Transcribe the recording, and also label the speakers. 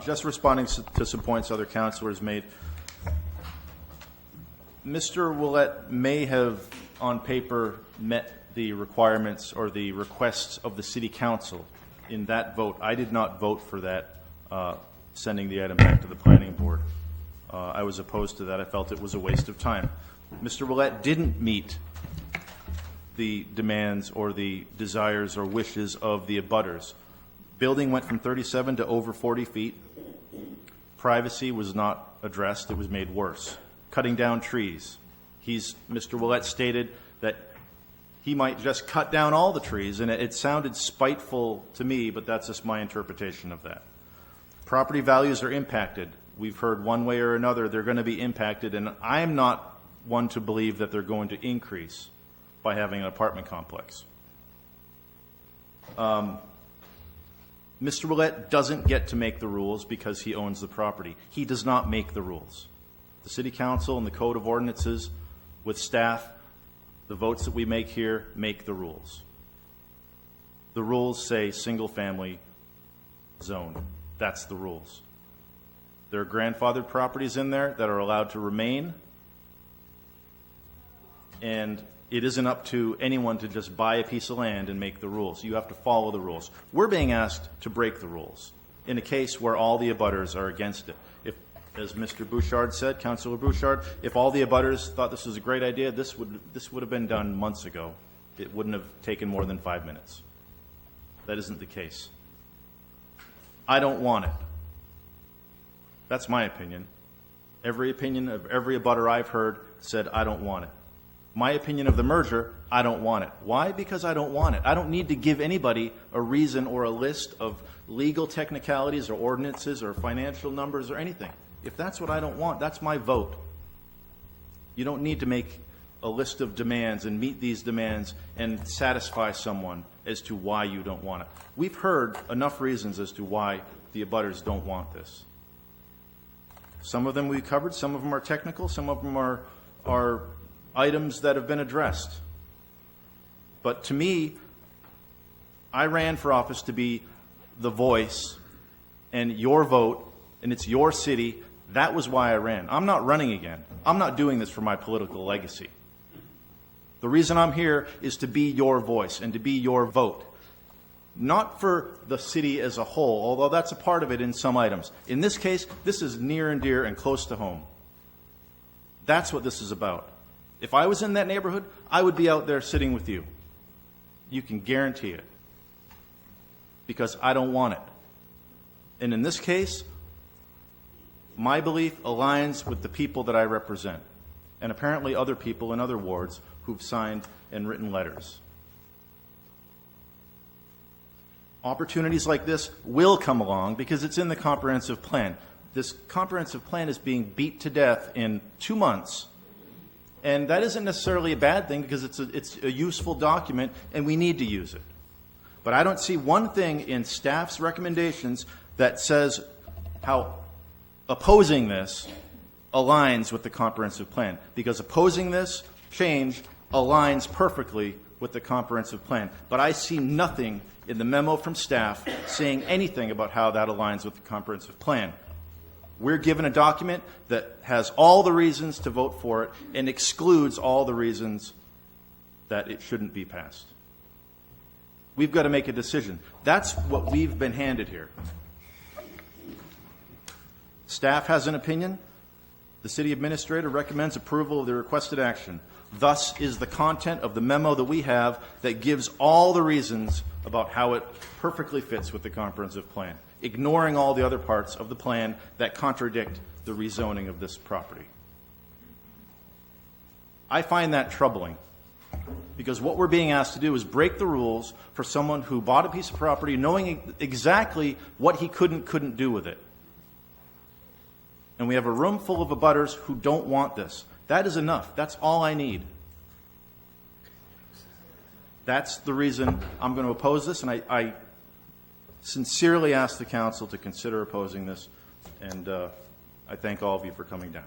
Speaker 1: Just responding to some points other councilors made. Mr. Willett may have, on paper, met the requirements or the requests of the City Council in that vote. I did not vote for that, sending the item back to the Planning Board. I was opposed to that. I felt it was a waste of time. Mr. Willett didn't meet the demands or the desires or wishes of the abutters. Building went from 37 to over 40 feet. Privacy was not addressed. It was made worse. Cutting down trees. Mr. Willett stated that he might just cut down all the trees, and it sounded spiteful to me, but that's just my interpretation of that. Property values are impacted. We've heard one way or another they're going to be impacted, and I'm not one to believe that they're going to increase by having an apartment complex. Mr. Willett doesn't get to make the rules because he owns the property. He does not make the rules. The City Council and the Code of Ordinances with staff, the votes that we make here, make the rules. The rules say single-family zone. That's the rules. There are grandfathered properties in there that are allowed to remain, and it isn't up to anyone to just buy a piece of land and make the rules. You have to follow the rules. We're being asked to break the rules in a case where all the abutters are against it. If, as Mr. Bouchard said, Councilor Bouchard, if all the abutters thought this was a great idea, this would have been done months ago. It wouldn't have taken more than 5 minutes. That isn't the case. I don't want it. That's my opinion. Every opinion of every abutter I've heard said, I don't want it. My opinion of the merger, I don't want it. Why? Because I don't want it. I don't need to give anybody a reason or a list of legal technicalities or ordinances or financial numbers or anything. If that's what I don't want, that's my vote. You don't need to make a list of demands and meet these demands and satisfy someone as to why you don't want it. We've heard enough reasons as to why the abutters don't want this. Some of them we covered, some of them are technical, some of them are items that have been addressed. But to me, I ran for office to be the voice and your vote, and it's your city. That was why I ran. I'm not running again. I'm not doing this for my political legacy. The reason I'm here is to be your voice and to be your vote. Not for the city as a whole, although that's a part of it in some items. In this case, this is near and dear and close to home. That's what this is about. If I was in that neighborhood, I would be out there sitting with you. You can guarantee it. Because I don't want it. And in this case, my belief aligns with the people that I represent. And apparently other people in other wards who've signed and written letters. Opportunities like this will come along because it's in the comprehensive plan. This comprehensive plan is being beat to death in 2 months. And that isn't necessarily a bad thing because it's a useful document and we need to use it. But I don't see one thing in staff's recommendations that says how opposing this aligns with the comprehensive plan. Because opposing this change aligns perfectly with the comprehensive plan. But I see nothing in the memo from staff saying anything about how that aligns with the comprehensive plan. We're given a document that has all the reasons to vote for it and excludes all the reasons that it shouldn't be passed. We've got to make a decision. That's what we've been handed here. Staff has an opinion. The city administrator recommends approval of the requested action. Thus is the content of the memo that we have that gives all the reasons about how it perfectly fits with the comprehensive plan, ignoring all the other parts of the plan that contradict the rezoning of this property. I find that troubling because what we're being asked to do is break the rules for someone who bought a piece of property knowing exactly what he couldn't do with it. And we have a room full of abutters who don't want this. That is enough. That's all I need. That's the reason I'm going to oppose this, and I sincerely ask the council to consider opposing this, and I thank all of you for coming down.